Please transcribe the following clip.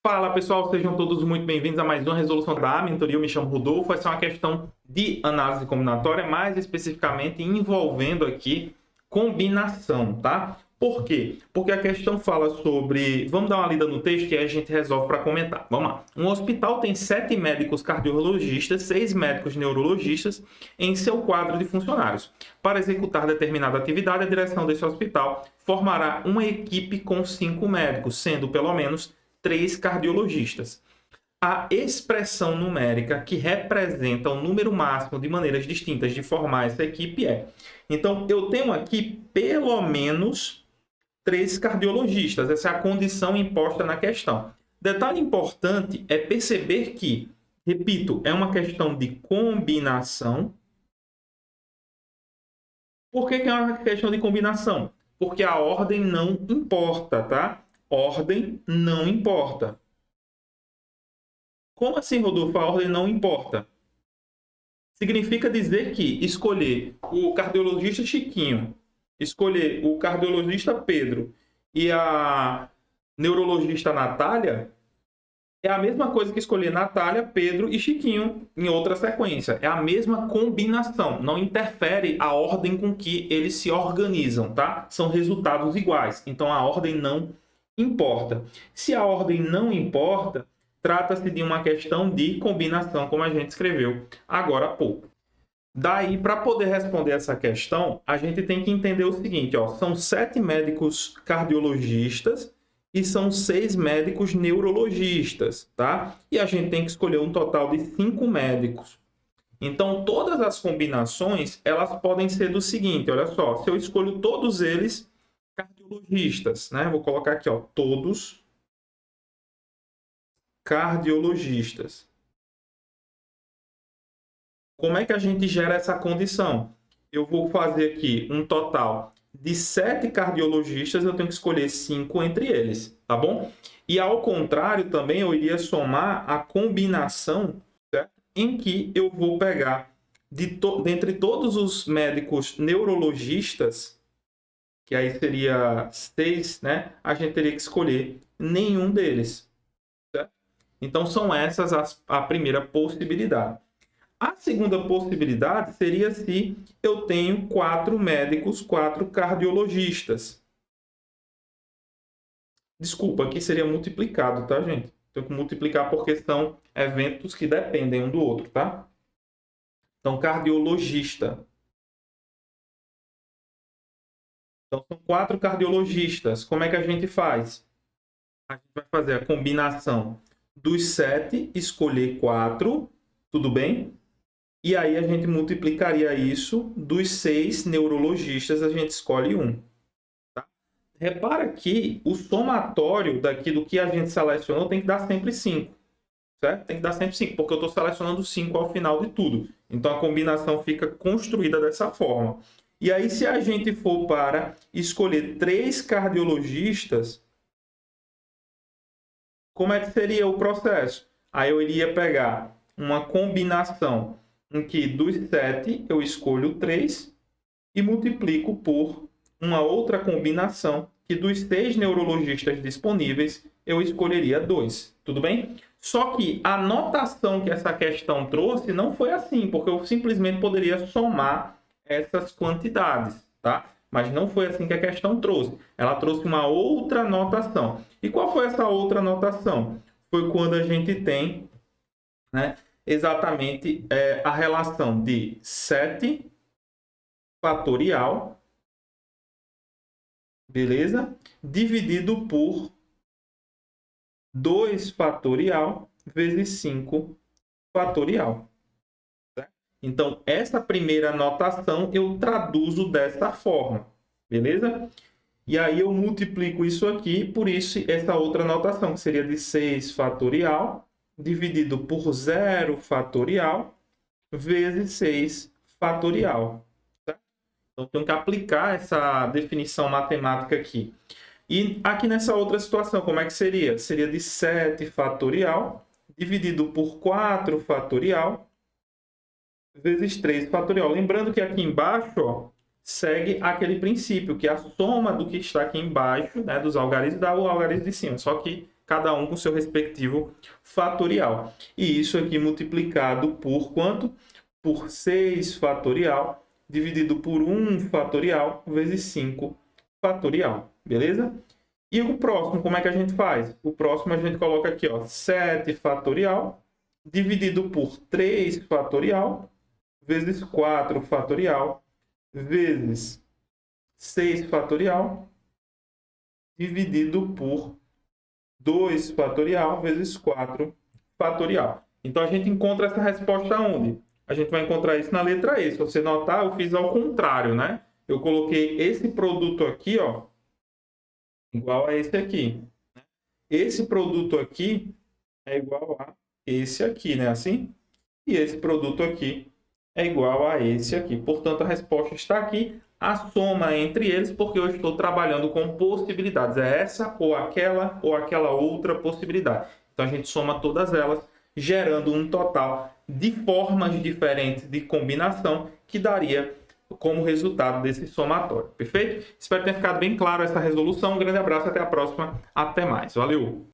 Fala pessoal, sejam todos muito bem-vindos a mais uma resolução da mentoria. Eu me chamo Rodolfo. Essa é uma questão de análise combinatória, mais especificamente envolvendo aqui combinação, tá? Por quê? Porque a questão fala sobre... Vamos dar uma lida no texto que aí a gente resolve para comentar. Vamos lá. Um hospital tem 7 médicos cardiologistas, 6 médicos neurologistas em seu quadro de funcionários. Para executar determinada atividade, a direção desse hospital formará uma equipe com 5 médicos, sendo pelo menos 3 cardiologistas. A expressão numérica que representa o número máximo de maneiras distintas de formar essa equipe é... Então, eu tenho aqui pelo menos 3 cardiologistas. Essa é a condição imposta na questão. Detalhe importante é perceber que, repito, é uma questão de combinação. Por que é uma questão de combinação? Porque a ordem não importa, tá? Ordem não importa. Como assim, Rodolfo? A ordem não importa. Significa dizer que escolher o cardiologista Chiquinho, escolher o cardiologista Pedro e a neurologista Natália é a mesma coisa que escolher Natália, Pedro e Chiquinho em outra sequência. É a mesma combinação. Não interfere a ordem com que eles se organizam, tá? São resultados iguais. Então, a ordem não importa. Se a ordem não importa, trata-se de uma questão de combinação, como a gente escreveu agora há pouco. Daí, para poder responder essa questão, a gente tem que entender o seguinte, ó, são 7 médicos cardiologistas e são 6 médicos neurologistas, tá? E a gente tem que escolher um total de 5 médicos. Então, todas as combinações, elas podem ser do seguinte, olha só, se eu escolho todos eles cardiologistas, né? Vou colocar aqui, ó, todos cardiologistas. Como é que a gente gera essa condição? Eu vou fazer aqui um total de 7 cardiologistas, eu tenho que escolher 5 entre eles, tá bom? E ao contrário também, eu iria somar a combinação, certo? Em que eu vou pegar dentre todos os médicos neurologistas, que aí seria 6, né? A gente teria que escolher nenhum deles, certo? Então, são essas a primeira possibilidade. A segunda possibilidade seria se eu tenho 4 médicos, 4 cardiologistas. Desculpa, aqui seria multiplicado, tá, gente? Tenho que multiplicar porque são eventos que dependem um do outro, tá? Então, cardiologista. Então, são 4 cardiologistas. Como é que a gente faz? A gente vai fazer a combinação dos 7, escolher 4, tudo bem? E aí a gente multiplicaria isso dos 6 neurologistas, a gente escolhe 1. Tá? Repara que o somatório daqui do que a gente selecionou tem que dar sempre 5. Certo? Tem que dar sempre 5, porque eu estou selecionando 5 ao final de tudo. Então a combinação fica construída dessa forma. E aí se a gente for para escolher 3 cardiologistas, como é que seria o processo? Aí eu iria pegar uma combinação em que dos 7 eu escolho 3 e multiplico por uma outra combinação que dos 6 neurologistas disponíveis eu escolheria 2. Tudo bem? Só que a notação que essa questão trouxe não foi assim, porque eu simplesmente poderia somar essas quantidades, tá? Mas não foi assim que a questão trouxe. Ela trouxe uma outra notação. E qual foi essa outra notação? Foi quando a gente tem, né, exatamente a relação de 7 fatorial, beleza? Dividido por 2 fatorial vezes 5 fatorial. Certo? Então, essa primeira notação eu traduzo dessa forma, beleza? E aí eu multiplico isso aqui por isso essa outra notação, que seria de 6 fatorial dividido por 0 fatorial vezes 6 fatorial. Certo? Então, tenho que aplicar essa definição matemática aqui. E aqui nessa outra situação, como é que seria? Seria de 7 fatorial dividido por 4 fatorial vezes 3 fatorial. Lembrando que aqui embaixo, ó, segue aquele princípio, que a soma do que está aqui embaixo, né, dos algarismos, dá o algarismo de cima. Só que cada um com seu respectivo fatorial. E isso aqui multiplicado por quanto? Por 6 fatorial dividido por 1 fatorial vezes 5 fatorial, beleza? E o próximo, como é que a gente faz? O próximo a gente coloca aqui, ó, 7 fatorial dividido por 3 fatorial vezes 4 fatorial vezes 6 fatorial dividido por 2 fatorial vezes 4 fatorial. Então, a gente encontra essa resposta onde? A gente vai encontrar isso na letra E. Se você notar, eu fiz ao contrário, né? Eu coloquei esse produto aqui, ó, igual a esse aqui. Esse produto aqui é igual a esse aqui, né? Assim? E esse produto aqui é igual a esse aqui. Portanto, a resposta está aqui. A soma entre eles, porque eu estou trabalhando com possibilidades. É essa ou aquela outra possibilidade. Então, a gente soma todas elas, gerando um total de formas diferentes de combinação que daria como resultado desse somatório. Perfeito? Espero que tenha ficado bem claro essa resolução. Um grande abraço, até a próxima. Até mais. Valeu!